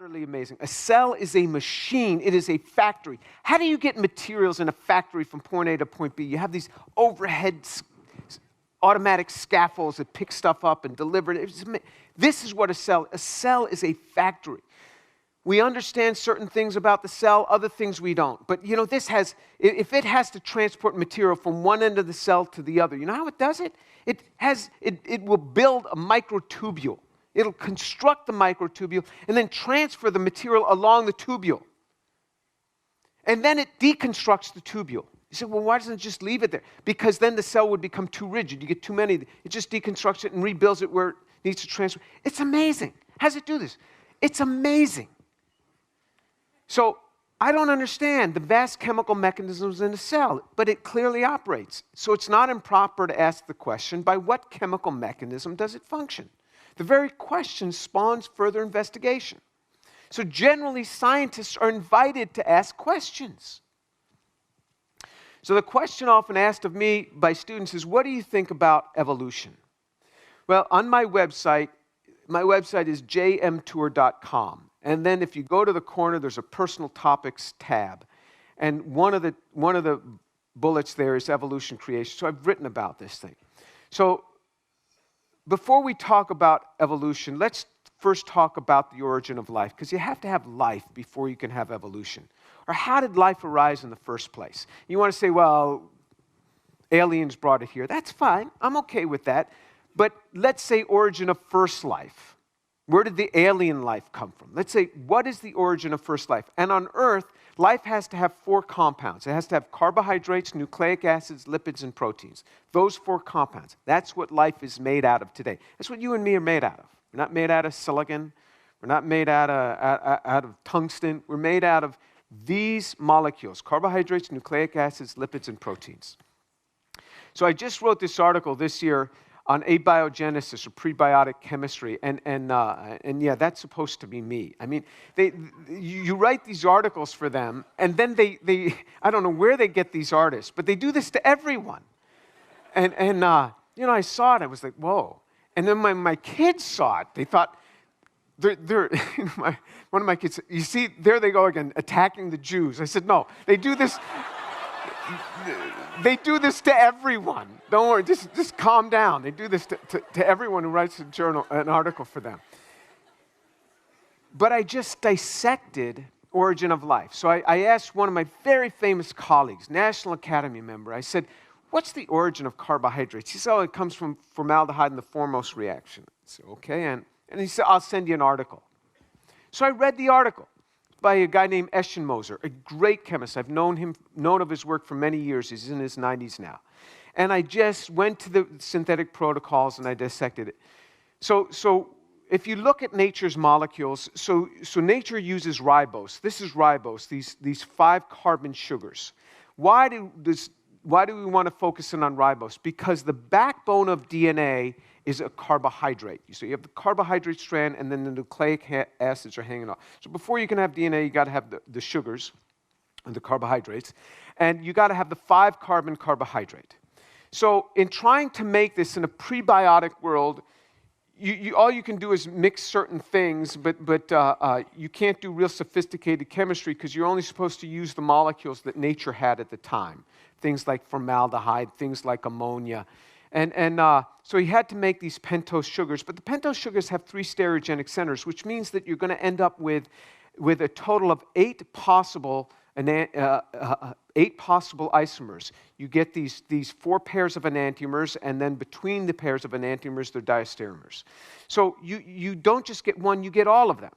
Utterly amazing. A cell is a machine. It is a factory. How do you get materials in a factory from point A to point B? You have these overhead automatic scaffolds that pick stuff up and deliver it. This is what a cell is a factory. We understand certain things about the cell, other things we don't. But you know, if it has to transport material from one end of the cell to the other, you know how it does it? It will build a microtubule. It'll construct the microtubule and then transfer the material along the tubule. And then it deconstructs the tubule. You say, well, why doesn't it just leave it there? Because then the cell would become too rigid. You get too many. It just deconstructs it and rebuilds it where it needs to transfer. It's amazing. How does it do this? It's amazing. So I don't understand the vast chemical mechanisms in a cell, but it clearly operates. So it's not improper to ask the question, by what chemical mechanism does it function? The very question spawns further investigation. So generally, scientists are invited to ask questions. So the question often asked of me by students is, what do you think about evolution? Well, on my website is jmtour.com. And then if you go to the corner, there's a personal topics tab. And one of the bullets there is evolution creation. So I've written about this thing. So before we talk about evolution, let's first talk about the origin of life, because you have to have life before you can have evolution. Or how did life arise in the first place? You want to say, well, aliens brought it here. That's fine. I'm okay with that. But let's say origin of first life. Where did the alien life come from? Let's say, what is the origin of first life? And on Earth, life has to have 4 compounds. It has to have carbohydrates, nucleic acids, lipids, and proteins. Those 4 compounds. That's what life is made out of today. That's what you and me are made out of. We're not made out of silicon. We're not made out of tungsten. We're made out of these molecules: carbohydrates, nucleic acids, lipids, and proteins. So I just wrote this article this year on abiogenesis, or prebiotic chemistry, and yeah, that's supposed to be me. I mean, you write these articles for them, and then they I don't know where they get these artists, but they do this to everyone. And you know, I saw it, I was like, whoa. And then my kids saw it. They thought, one of my kids, you see, there they go again, attacking the Jews. I said, no, they do this. They do this to everyone. Don't worry, just calm down. They do this to everyone who writes an article for them. But I just dissected origin of life. So I asked one of my very famous colleagues, National Academy member, I said, what's the origin of carbohydrates? He said, oh, it comes from formaldehyde in the foremost reaction. I said, okay, and he said, I'll send you an article. So I read the article by a guy named Eschenmoser, a great chemist. I've known of his work for many years. He's in his 90s now. And I just went to the synthetic protocols and I dissected it. So if you look at nature's molecules, so nature uses ribose. This is ribose, these 5 carbon sugars. Why do we want to focus in on ribose? Because the backbone of DNA is a carbohydrate. So you have the carbohydrate strand, and then the nucleic acids are hanging off. So before you can have DNA, you got to have the sugars and the carbohydrates, and you got to have the 5 carbon carbohydrate. So in trying to make this in a prebiotic world, all you can do is mix certain things, but you can't do real sophisticated chemistry because you're only supposed to use the molecules that nature had at the time. Things like formaldehyde, things like ammonia. And so he had to make these pentose sugars, but the pentose sugars have 3 stereogenic centers, which means that you're going to end up with a total of 8 possible isomers. You get these 4 pairs of enantiomers, and then between the pairs of enantiomers, they're diastereomers. So you don't just get one, you get all of them.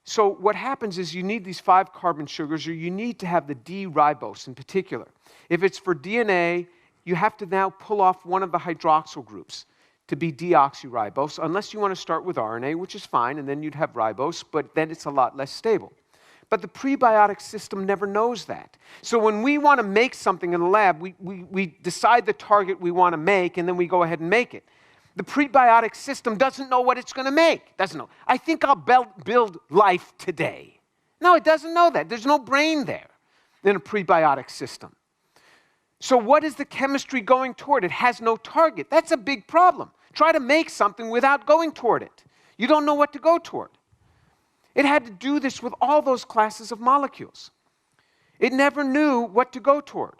So what happens is you need these 5 carbon sugars, or you need to have the D-ribose in particular. If it's for DNA, you have to now pull off one of the hydroxyl groups to be deoxyribose, unless you want to start with RNA, which is fine, and then you'd have ribose, but then it's a lot less stable. But the prebiotic system never knows that. So when we want to make something in the lab, we decide the target we want to make, and then we go ahead and make it. The prebiotic system doesn't know what it's going to make. Doesn't know. I think I'll build life today. No, it doesn't know that. There's no brain there in a prebiotic system. So what is the chemistry going toward? It has no target. That's a big problem. Try to make something without going toward it. You don't know what to go toward. It had to do this with all those classes of molecules. It never knew what to go toward.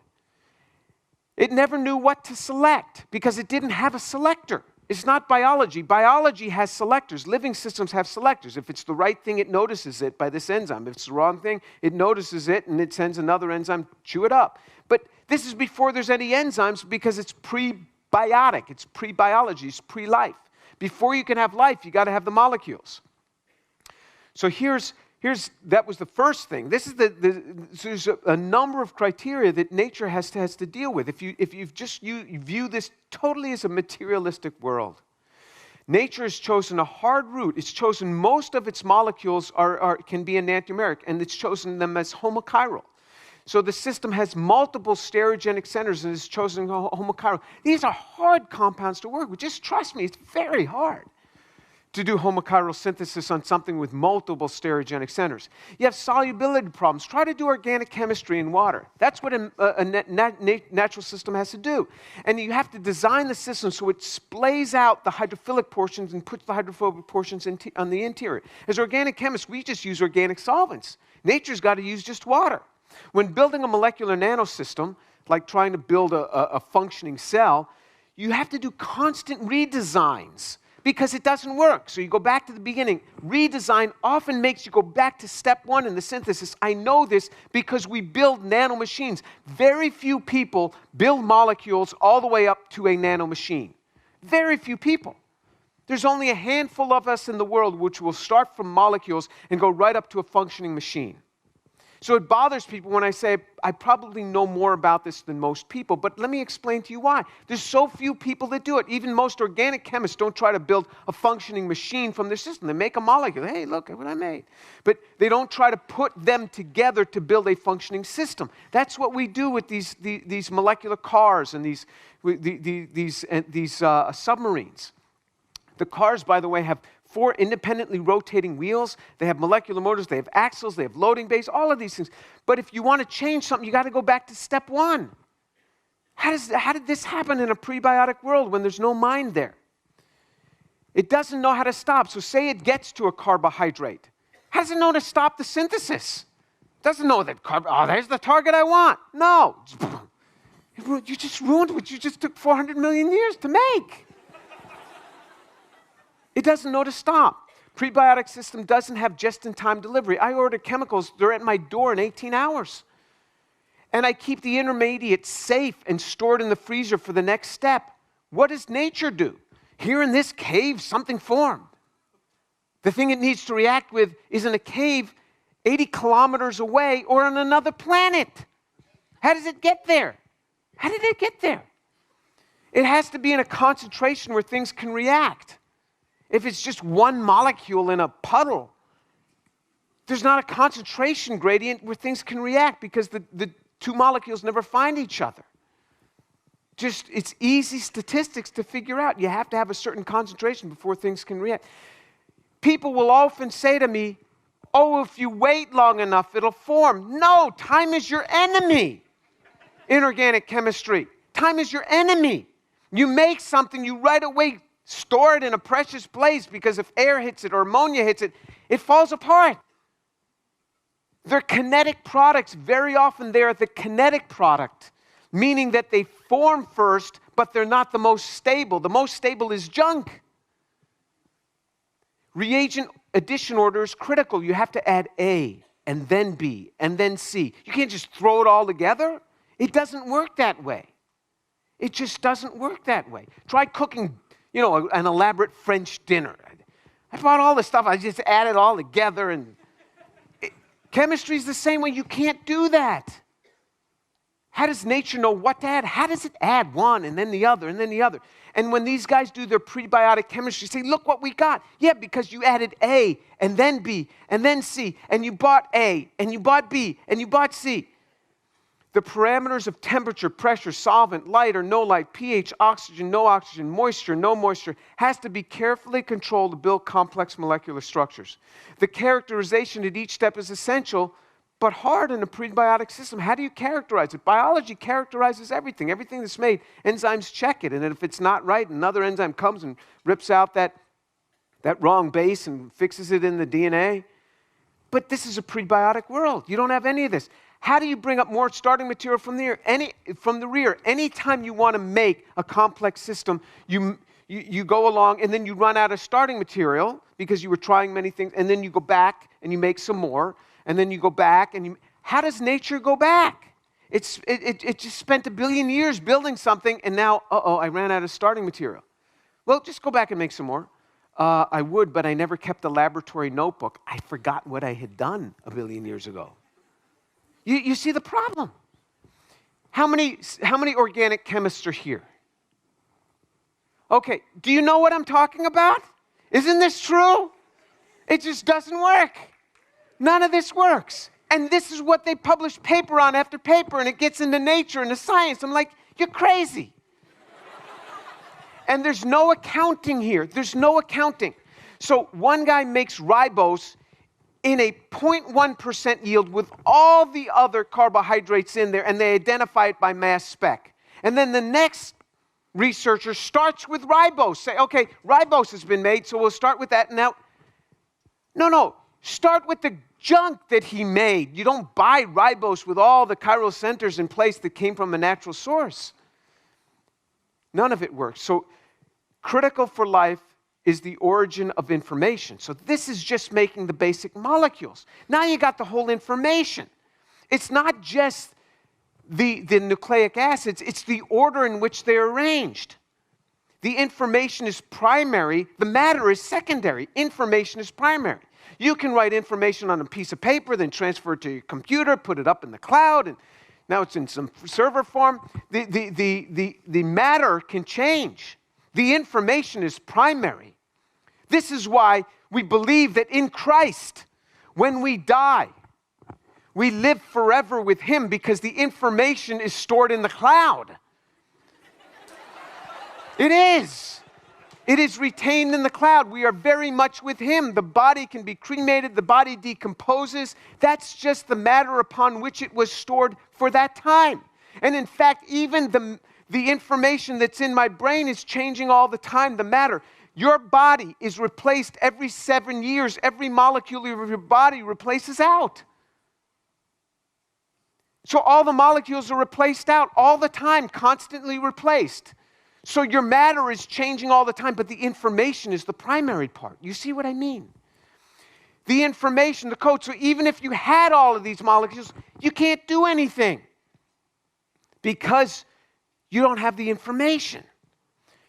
It never knew what to select because it didn't have a selector. It's not biology. Biology has selectors. Living systems have selectors. If it's the right thing, it notices it by this enzyme. If it's the wrong thing, it notices it and it sends another enzyme, chew it up. But this is before there's any enzymes because it's prebiotic. It's pre-biology. It's pre-life. Before you can have life, you got to have the molecules. So that was the first thing. This is there's a number of criteria that nature has to deal with. If you view this totally as a materialistic world, nature has chosen a hard route. It's chosen most of its molecules can be enantiomeric, and it's chosen them as homochiral. So the system has multiple stereogenic centers and it's chosen homochiral. These are hard compounds to work with. Just trust me, it's very hard to do homochiral synthesis on something with multiple stereogenic centers. You have solubility problems. Try to do organic chemistry in water. That's what a natural system has to do. And you have to design the system so it splays out the hydrophilic portions and puts the hydrophobic portions on the interior. As organic chemists, we just use organic solvents. Nature's got to use just water. When building a molecular nanosystem, like trying to build a functioning cell, you have to do constant redesigns because it doesn't work. So you go back to the beginning. Redesign often makes you go back to step one in the synthesis. I know this because we build nanomachines. Very few people build molecules all the way up to a nanomachine. Very few people. There's only a handful of us in the world which will start from molecules and go right up to a functioning machine. So it bothers people when I say, I probably know more about this than most people, but let me explain to you why. There's so few people that do it. Even most organic chemists don't try to build a functioning machine from their system. They make a molecule. Hey, look at what I made. But they don't try to put them together to build a functioning system. That's what we do with these molecular cars and these submarines. The cars, by the way, have 4 independently rotating wheels. They have molecular motors. They have axles. They have loading bays, all of these things. But if you want to change something, you got to go back to step one. How did this happen in a prebiotic world when there's no mind there? It doesn't know how to stop. So say it gets to a carbohydrate. How does it know to stop the synthesis? It doesn't know that, there's the target I want. No. You just ruined what you just took 400 million years to make. It doesn't know to stop. Prebiotic system doesn't have just-in-time delivery. I order chemicals, they're at my door in 18 hours. And I keep the intermediate safe and stored in the freezer for the next step. What does nature do? Here in this cave, something formed. The thing it needs to react with is in a cave 80 kilometers away or on another planet. How does it get there? How did it get there? It has to be in a concentration where things can react. If it's just one molecule in a puddle, there's not a concentration gradient where things can react because the two molecules never find each other. It's easy statistics to figure out. You have to have a certain concentration before things can react. People will often say to me, oh, if you wait long enough, it'll form. No, time is your enemy in organic chemistry. Time is your enemy. You make something, you right away store it in a precious place because if air hits it or ammonia hits it, it falls apart. They're kinetic products. Very often they're the kinetic product, meaning that they form first, but they're not the most stable. The most stable is junk. Reagent addition order is critical. You have to add A, and then B, and then C. You can't just throw it all together. It doesn't work that way. It just doesn't work that way. Try cooking an elaborate French dinner. I bought all this stuff. I just add it all together. And chemistry is the same way. You can't do that. How does nature know what to add? How does it add one and then the other and then the other? And when these guys do their prebiotic chemistry, say, look what we got. Yeah, because you added A and then B and then C, and you bought A and you bought B and you bought C. The parameters of temperature, pressure, solvent, light or no light, pH, oxygen, moisture, no moisture, has to be carefully controlled to build complex molecular structures. The characterization at each step is essential, but hard in a prebiotic system. How do you characterize it? Biology characterizes everything. Everything that's made, enzymes check it. And if it's not right, another enzyme comes and rips out that wrong base and fixes it in the DNA. But this is a prebiotic world. You don't have any of this. How do you bring up more starting material from the rear? Anytime you want to make a complex system, you go along and then you run out of starting material because you were trying many things, and then you go back and you make some more, and then you go back and how does nature go back? It just spent 1 billion years building something, and now, I ran out of starting material. Well, just go back and make some more. I would, but I never kept a laboratory notebook. I forgot what I had done 1 billion years ago. You see the problem. How many organic chemists are here? Okay, do you know what I'm talking about? Isn't this true? It just doesn't work. None of this works. And this is what they publish paper on after paper, and it gets into Nature and the science. I'm like, you're crazy. And there's no accounting here. There's no accounting. So one guy makes ribose in a 0.1% yield with all the other carbohydrates in there, and they identify it by mass spec. And then the next researcher starts with ribose. Say, okay, ribose has been made, so we'll start with that. Now, no. Start with the junk that he made. You don't buy ribose with all the chiral centers in place that came from a natural source. None of it works. So critical for life is the origin of information. So this is just making the basic molecules. Now you got the whole information. It's not just the nucleic acids, it's the order in which they're arranged. The information is primary, the matter is secondary. Information is primary. You can write information on a piece of paper, then transfer it to your computer, put it up in the cloud, and now it's in some server form. The matter can change. The information is primary. This is why we believe that in Christ, when we die, we live forever with Him because the information is stored in the cloud. It is. It is retained in the cloud. We are very much with Him. The body can be cremated. The body decomposes. That's just the matter upon which it was stored for that time. And in fact, even the information that's in my brain is changing all the time, the matter. Your body is replaced every 7 years. Every molecule of your body replaces out. So all the molecules are replaced out all the time, constantly replaced. So your matter is changing all the time, but the information is the primary part. You see what I mean? The information, the code. So even if you had all of these molecules, you can't do anything because you don't have the information.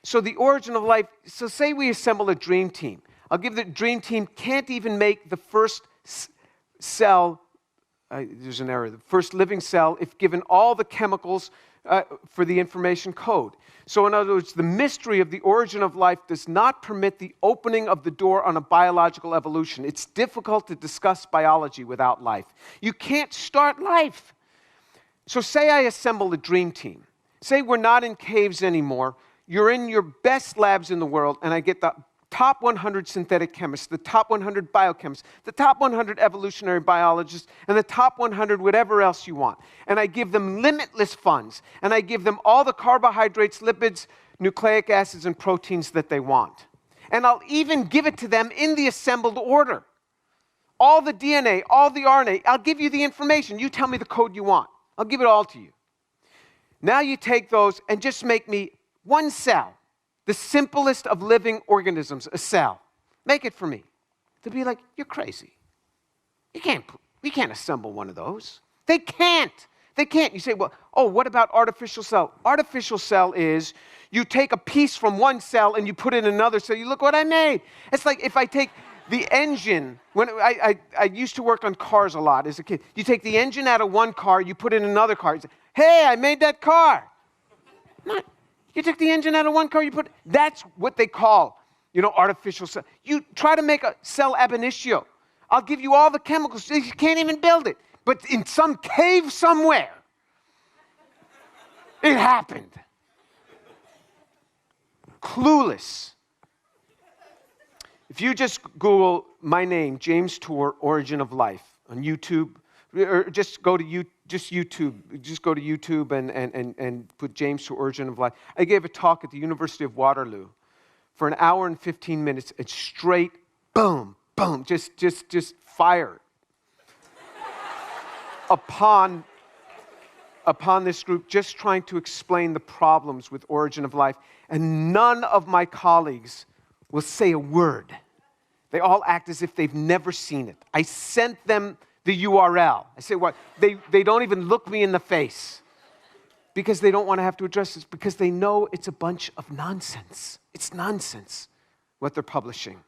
So the origin of life, so say we assemble a dream team. I'll give the dream team can't even make the first cell, there's an error, the first living cell if given all the chemicals for the information code. So in other words, the mystery of the origin of life does not permit the opening of the door on a biological evolution. It's difficult to discuss biology without life. You can't start life. So say I assemble a dream team. Say we're not in caves anymore. You're in your best labs in the world, and I get the top 100 synthetic chemists, the top 100 biochemists, the top 100 evolutionary biologists, and the top 100 whatever else you want. And I give them limitless funds, and I give them all the carbohydrates, lipids, nucleic acids, and proteins that they want. And I'll even give it to them in the assembled order. All the DNA, all the RNA, I'll give you the information. You tell me the code you want. I'll give it all to you. Now you take those and just make me one cell, the simplest of living organisms, a cell. Make it for me. They'll be like, you're crazy. We can't assemble one of those. They can't. You say, well, what about artificial cell? Artificial cell is you take a piece from one cell and you put it in another cell. You look what I made. It's like if I take the engine, when I used to work on cars a lot as a kid. You take the engine out of one car, you put it in another car. You say, hey, I made that car. Not. You took the engine out of one car, that's what they call, artificial cell. You try to make a cell ab initio. I'll give you all the chemicals. You can't even build it. But in some cave somewhere, it happened. Clueless. If you just Google my name, James Tour, Origin of Life, on YouTube, or just go to YouTube. Just go to YouTube and put James to Origin of Life. I gave a talk at the University of Waterloo for an hour and 15 minutes. It's straight, boom, boom, just fire. upon this group just trying to explain the problems with Origin of Life, and none of my colleagues will say a word. They all act as if they've never seen it. I sent them the URL. I say, what? They don't even look me in the face because they don't want to have to address this, because they know it's a bunch of nonsense. It's nonsense what they're publishing.